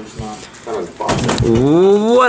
What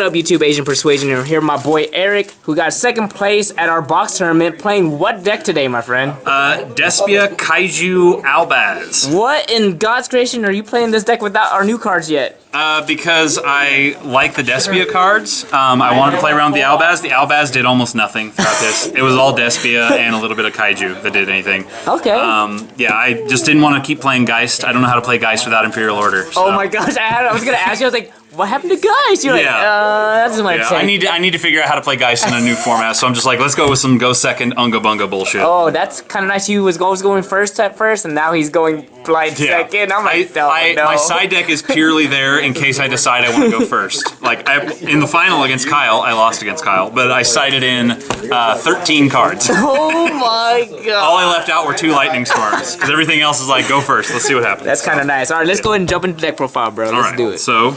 up, YouTube Asian Persuasion? And here, my boy Eric, who got second place at our box tournament, playing what deck today, my friend? Despia Kaiju Albaz. What in God's creation are you playing this deck without our new cards yet? Because I like the Despia cards. I wanted to play around with the Albaz. The Albaz did almost nothing throughout this. It was all Despia and a little bit of Kaiju that did anything. Okay. Yeah, I just didn't want to keep playing Geist. I don't know how to play Geist without Imperial Order. So. Oh my gosh, I was gonna ask you, I was like, what happened to Geist? You're like, that's what I'm saying. I need to figure out how to play Geist in a new format, so I'm just like, let's go with some go second Unga Bunga bullshit. Oh, that's kind of nice. He was always going first at first, and now he's going blind second. I'm like, no. My side deck is purely there in case I decide I want to go first. Like, in the final against Kyle, I lost against Kyle, but I sided in 13 cards. Oh my god. All I left out were 2 Lightning Storms, because everything else is like, go first, let's see what happens. That's kind of nice. All right, let's go ahead and jump into deck profile, bro. Let's do it. So,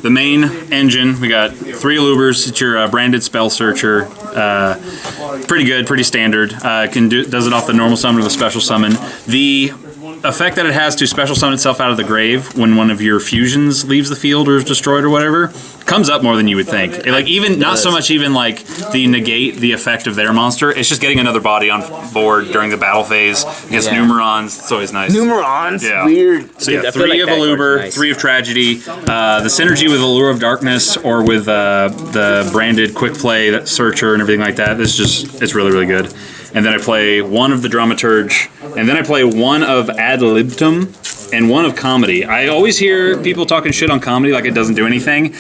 the main engine, we got 3 Lubers. It's your branded spell searcher. Pretty good, pretty standard. Does it off the normal summon or the special summon. The effect that it has to special summon itself out of the grave when one of your fusions leaves the field or is destroyed or whatever comes up more than you would think. Not so much even like the negate the effect of their monster. It's just getting another body on board during the battle phase against Numerons. It's always nice. Numerons? Yeah. Weird. So yeah, 3 of Alluber, 3 of Tragedy. The synergy with Allure of Darkness or with the branded quick play that searcher and everything like that. It's really, really good. And then I play 1 of the Dramaturge, and then I play 1 of Ad Libitum, and 1 of Comedy. I always hear people talking shit on Comedy like it doesn't do anything.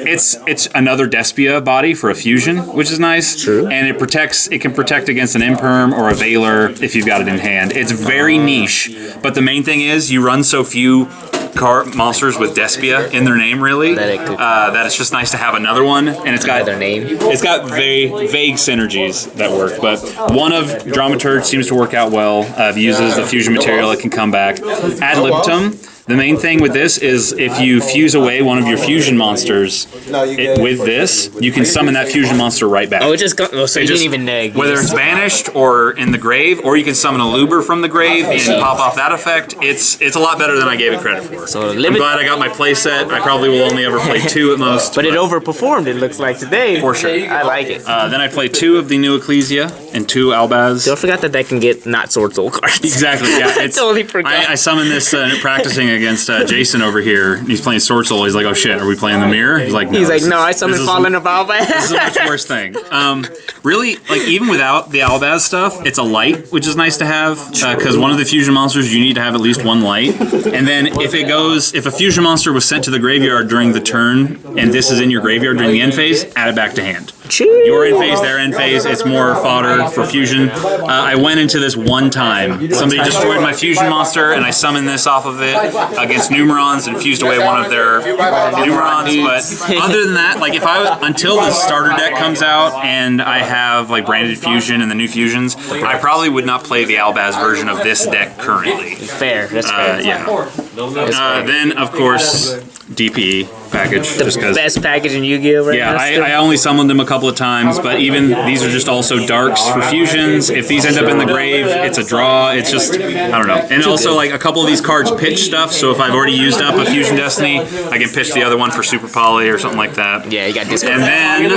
It's another Despia body for a fusion, which is nice. True. And it can protect against an Imperm or a Veiler if you've got it in hand. It's very niche, but the main thing is you run so few monsters with Despia in their name, really, that it's just nice to have another one, and it's got their name. It's got vague synergies that work, but 1 of Dramaturge seems to work out well. If it uses the fusion material, it can come back. Ad Libitum. The main thing with this is if you fuse away one of your fusion monsters with this, you can summon that fusion monster right back. Oh, it just got, so you didn't even neg. Whether it's banished or in the grave, or you can summon a Luber from the grave and pop off that effect, it's a lot better than I gave it credit for. So I'm glad I got my play set. I probably will only ever play 2 at most. But it overperformed, it looks like, today. For sure. I like it. Then I play 2 of the New Ecclesia and 2 Albaz. Don't forget that can get not Sword Soul cards. Exactly, yeah. I totally forgot. I summoned this practicing against Jason over here. He's playing Sword Soul. He's like, oh shit, are we playing the mirror? He's like, no. I summoned Fallen of Albaz. This is a much worse thing. Really, like, even without the Albaz stuff, it's a light, which is nice to have, because one of the fusion monsters, you need to have at least 1 light. And then if a fusion monster was sent to the graveyard during the turn, and this is in your graveyard during the end phase, add it back to hand. Your end phase, their end phase, it's more fodder for fusion. I went into this 1 time. Somebody destroyed my fusion monster, and I summoned this off of it against Numerons and fused away one of their Numerons. But other than that, like, until the starter deck comes out and I have like branded fusion and the new fusions, I probably would not play the Albaz version of this deck currently. Fair, that's fair. Yeah. Then of course DPE package. The best package in Yu-Gi-Oh! Right now. Yeah, I only summoned them a couple of times, but even these are just also darks for fusions. If these end up in the grave, it's a draw. It's just, I don't know. And also, like, a couple of these cards pitch stuff, so if I've already used up a Fusion Destiny, I can pitch the other one for Super Poly or something like that. Yeah, you got discard. And then...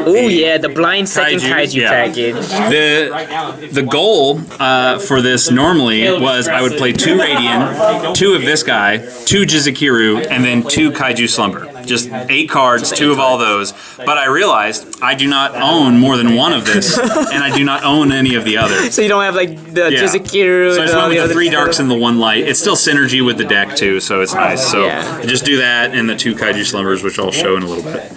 Oh yeah, the blind second Kaiju package. The goal for this normally was I would play 2 Radiant, 2 of this guy, 2 Jizukiru, and then 2 Kaiju Slumber. Just 8 cards, 2 of all those. But I realized I do not own more than 1 of this, and I do not own any of the others. So you don't have like the Jizukiru. So I just went with the 3 darks and the 1 light. It's still synergy with the deck too, so it's nice. So I just do that and the 2 Kaiju Slumbers, which I'll show in a little bit.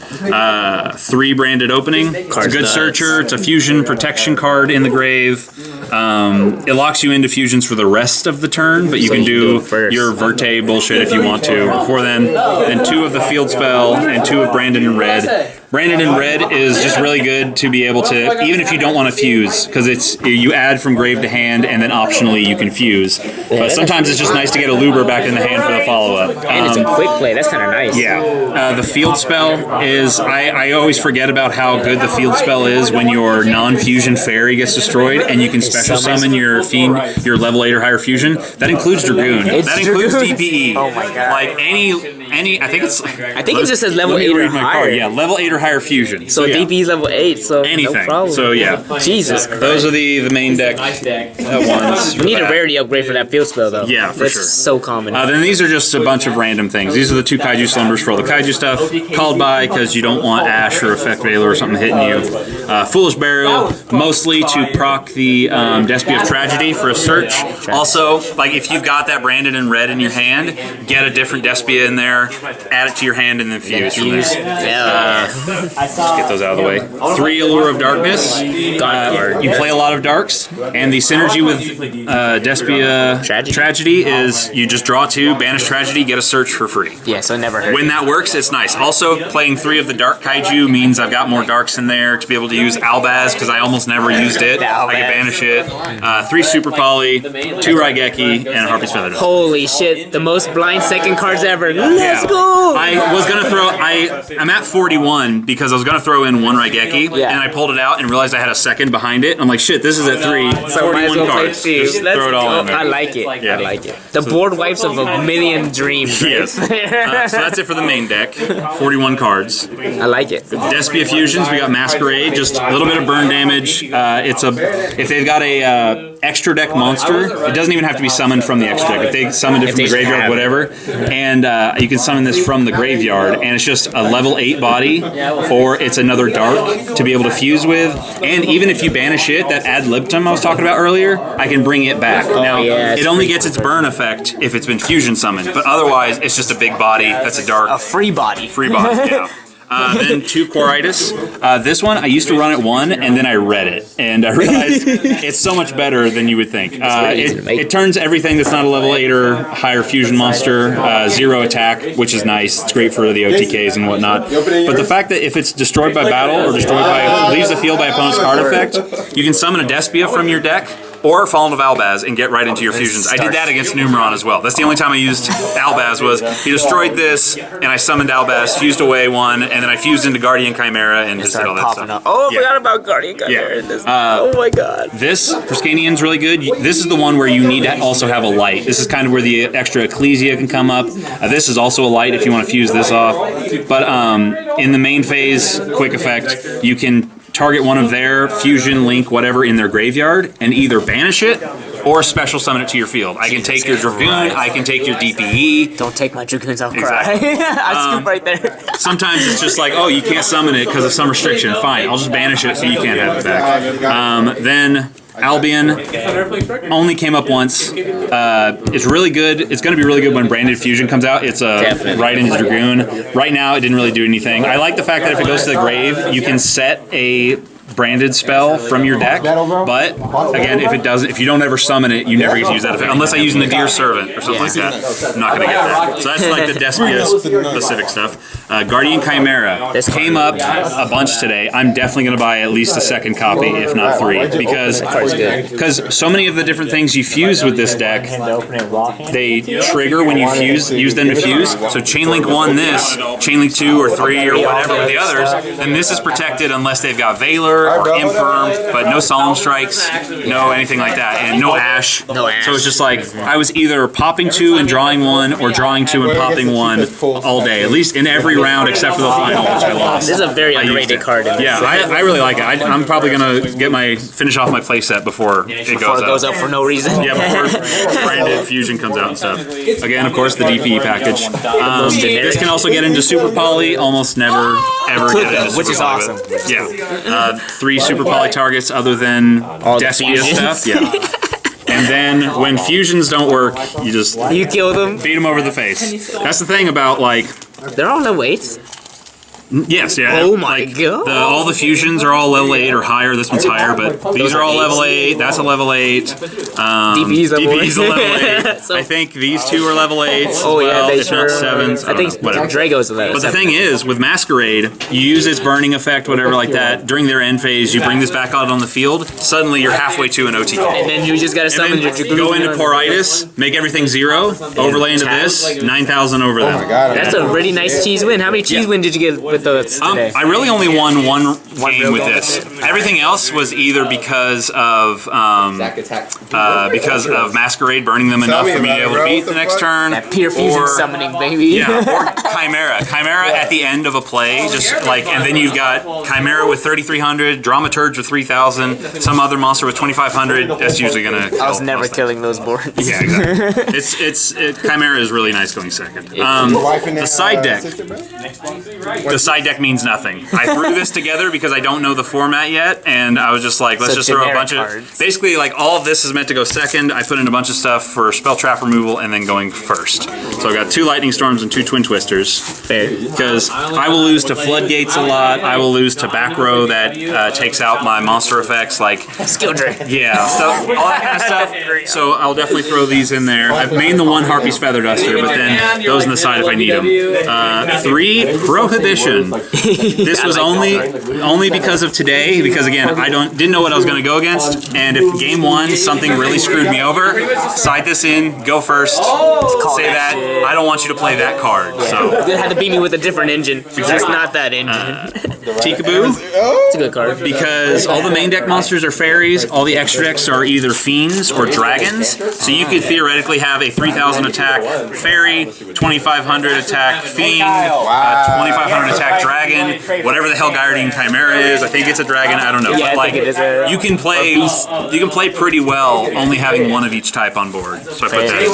3 branded opening. It's a good searcher. It's a fusion protection card in the grave. It locks you into fusions for the rest of the turn, but you can do your Verte bullshit if you want to. Before then 2 of the field spell and 2 of Brandon in red. Branded in red is just really good to be able to, even if you don't want to fuse, because it's you add from grave to hand, and then optionally you can fuse. But sometimes it's just nice to get a Luber back in the hand for the follow-up. And it's a quick play. That's kind of nice. Yeah. The field spell is, I always forget about how good the field spell is when your non-fusion fairy gets destroyed, and you can special summon your fiend, your level 8 or higher fusion. That includes Dragoon. That includes DPE. Oh my god. Like any, I think it just says level 8 or higher. Yeah, level 8 or higher fusion. So yeah. DP is level 8, so anything. no problem. So yeah. Jesus. Those are the main deck ones. You need a rarity upgrade for that field spell though. Yeah, for That's sure. so common. Then these are just a bunch of random things. These are the 2 Kaiju Slumbers for all the Kaiju stuff. Called by because you don't want Ash or Effect Veiler or something hitting you. Foolish Burial, mostly to proc the Despia of Tragedy for a search. Also, like if you've got that branded in red in your hand, get a different Despia in there, add it to your hand, and then fuse from there. Just get those out of the way. 3 Allure of Darkness. You play a lot of darks, and the synergy with Despia Tragedy is you just draw 2, banish Tragedy, get a search for free. Yeah, so it never hurts. When that works, it's nice. Also, playing 3 of the Dark Kaiju means I've got more darks in there to be able to use Albaz, because I almost never used it. I can banish it. 3 Super Poly, 2 Raigeki, and a Harpy's Feather. Holy shit, the most blind second cards ever. Let's go! I was gonna throw, I'm at 41 because I was gonna throw in 1 Raigeki, and I pulled it out and realized I had a second behind it. I'm like, shit, this is at 3, so 41 cards. Just throw it all in there. I like it. Yeah. I like it. The board wipes of a million dreams. Yes. So that's it for the main deck. 41 cards. I like it. Despia Fusions, we got Masquerade, just a little bit of burn damage. If they've got a extra deck monster, it doesn't even have to be summoned from the extra deck. If they summoned it from the graveyard, whatever, and you can summon this from the graveyard, and it's just a level 8 body, or it's another dark to be able to fuse with. And even if you banish it, that ad libitum I was talking about earlier, I can bring it back. Now, it only gets its burn effect if it's been fusion summoned, but otherwise it's just a big body that's a dark. A free body. Free body, yeah. Then 2 Quoritis. This one, I used to run at 1, and then I read it, and I realized it's so much better than you would think. It turns everything that's not a level 8 or higher fusion monster 0 attack, which is nice. It's great for the OTKs and whatnot. But the fact that if it's destroyed by battle or destroyed by leaves the field by opponent's card effect, you can summon a Despia from your deck, or Fallen of Albaz and get right into your fusions. I did that against Numeron as well. That's the only time I used Albaz was he destroyed this, and I summoned Albaz, fused away 1, and then I fused into Guardian Chimera and just did all that stuff. Oh, I forgot about Guardian Chimera. Oh my god. This Priscanian's really good. This is the one where you need to also have a light. This is kind of where the extra Ecclesia can come up. This is also a light if you want to fuse this off. But in the main phase, quick effect, you can target one of their fusion, link, whatever in their graveyard and either banish it or special summon it to your field. I can take your Dragoon, I can take your DPE. Don't take my Dragoons, I'll cry. I scoop right there. Sometimes it's just like, oh, you can't summon it because of some restriction. Fine, I'll just banish it so you can't have it back. Then Albion only came up once. It's really good. It's going to be really good when Branded Fusion comes out. It's right into Dragoon. Right now, it didn't really do anything. I like the fact that if it goes to the grave, you can set a branded spell from your deck, but again, if you don't ever summon it, you never get to use that effect unless I use Nadir Servant or something like that. I'm not going to get that. So that's like the Despia specific stuff. Guardian Chimera came up a bunch today. I'm definitely going to buy at least a second copy, if not 3, because so many of the different things you fuse with this deck, they trigger when you use them to fuse. So Chainlink 1 this, Chainlink 2 or 3 or whatever with the others, then this is protected unless they've got Veiler or Infirm, but no Solemn Strikes, no anything like that, and no Ash. So it's just like, I was either popping 2 and drawing 1, or drawing 2 and popping 1 all day, at least in every round except for the final, which I lost. This is a very underrated card. Yeah, I really like it. I'm probably going to finish off my playset before it goes up for no reason. Yeah, before Branded Fusion comes out and stuff. Again, of course, the DPE package. This can also get into Super Poly, almost never, ever get into Super Which is Poly, awesome. but, yeah. 3 Super Poly targets other than Despia stuff. Yeah. And then when fusions don't work, you kill them. Beat them over the face. That's the thing about, like, they're all no weights. Yes, yeah. Oh my god. All the fusions are all level 8 or higher. This one's higher, but these are all level 8. That's a level 8. DB's a level 8. So, I think these two are level 8s. Oh yeah, they if not 7s. I think Drago's a level. But the thing is, with Masquerade, you use its burning effect, whatever like that, during their end phase, you bring this back out on the field, suddenly you're halfway to an OTK. And then you just gotta summon your Dragoon. Go into Poritis, make everything 0, overlay into this, 9,000 over them. That's a really nice cheese win. How many cheese win did you get with those today? I really only won one game with this. Everything else was either because of Masquerade burning them enough for me to be able to beat the next turn. That pure fusion summoning, baby. Yeah, or Chimera. Chimera at the end of a play, just like, and then you've got Chimera with 3,300, Dramaturge with 3,000, some other monster with 2,500. That's usually gonna. I was never killing those boards. Yeah, exactly. Chimera is really nice going second. The side deck. The side deck means nothing. I threw this together because I don't know the format yet, and I was just like, let's just throw a bunch of. Basically, like all of this is meant to go second. I put in a bunch of stuff for spell trap removal and then going first. So I got 2 lightning storms and 2 twin twisters. Fair. Because I will lose to floodgates a lot. I will lose to back row that takes out my monster effects like skill drain. Yeah, stuff, all that kind of stuff. So I'll definitely throw these in there. I've made the 1 Harpy's Feather Duster, but then those on the side if I need them. 3 Prohibition. This was only because of today. Because again, I didn't know what I was going to go against, and if game 1 something really screwed me over, side this in, go first, say that. I don't want you to play that card. So you had to beat me with a different engine. That's not that engine. Peekaboo. It's a good card. Because all the main deck monsters are fairies, all the extra decks are either fiends or dragons. So you could theoretically have a 3,000 attack fairy, 2,500 attack fiend, 2,500 attack dragon, whatever the hell Gyardine Chimera is. I think it's a dragon. I don't know. Yeah, but like you can play pretty well only having 1 of each type on board. So I put that in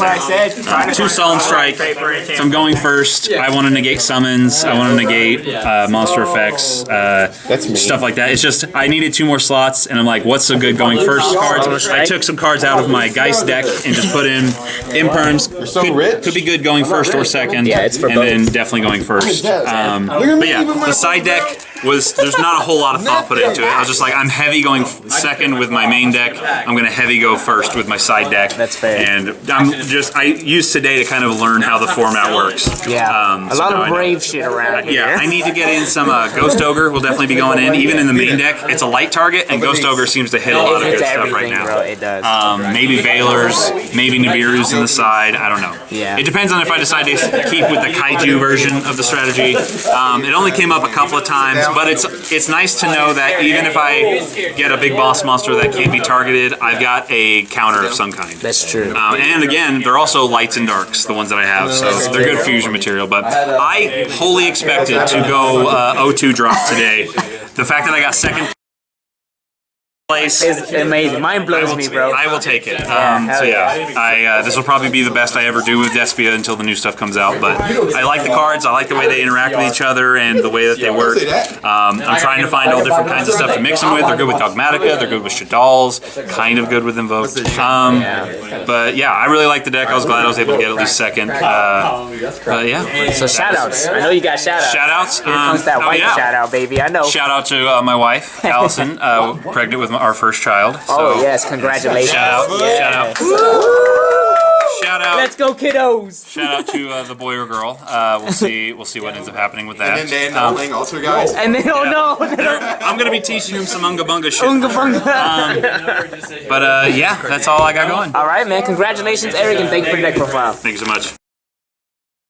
there. 2 Solemn Strike. So I'm going first. I want to negate summons. I want to negate monster effects. Stuff like that. It's just I needed 2 more slots, and I'm like, what's a good going first cards? I took some cards out of my Geist deck and just put in Imperms. Could be good going first or second. Yeah, it's for and both. then definitely going first. But yeah, the side deck there's not a whole lot of thought put into it. I was just like, I'm heavy going second with my main deck. I'm gonna heavy go first with my side deck. That's fair. And I used today to kind of learn how the format works. Yeah, a lot of brave shit around here. Yeah, I need to get in some Ghost Ogre. Will definitely be going in. Even in the main deck, it's a light target, and Ghost Ogre seems to hit a lot of good stuff right now. Bro, it does. Maybe Veilers, maybe Nibiru's in the side. I don't know. Yeah. It depends on if I decide to keep with the Kaiju version of the strategy. It only came up a couple of times, but it's nice to know that even if I get a big boss monster that can't be targeted, I've got a counter of some kind. That's true. And again, they're also lights and darks, the ones that I have, so they're good fusion material. But I wholly expected to go O2 drop today. The fact that I got second place. It's amazing. Mind blows me, bro. I will take it. This will probably be the best I ever do with Despia until the new stuff comes out. But I like the cards. I like the way they interact with each other and the way that they work. I'm trying to find all different kinds of stuff to mix them with. They're good with Dogmatica. They're good with Shadal's. Kind of good with Invoked. But yeah, I really like the deck. I was glad I was able to get at least second. But yeah. So shoutouts. I know you got shoutouts. Shoutouts. Here comes that white shoutout, baby. I know. Shout out to my wife, Allison, pregnant with our first child. Oh yes, congratulations. Shout out. Yeah. Shout out. Shout out. Let's go, kiddos. Shout out to the boy or girl. We'll see what ends up happening with that. And then playing also, guys. And they don't know. I'm gonna be teaching him some unga bunga shit. Unga bunga. But yeah, that's all I got going. All right, man. Congratulations, Eric, and thank you for the deck profile. Thank you so much.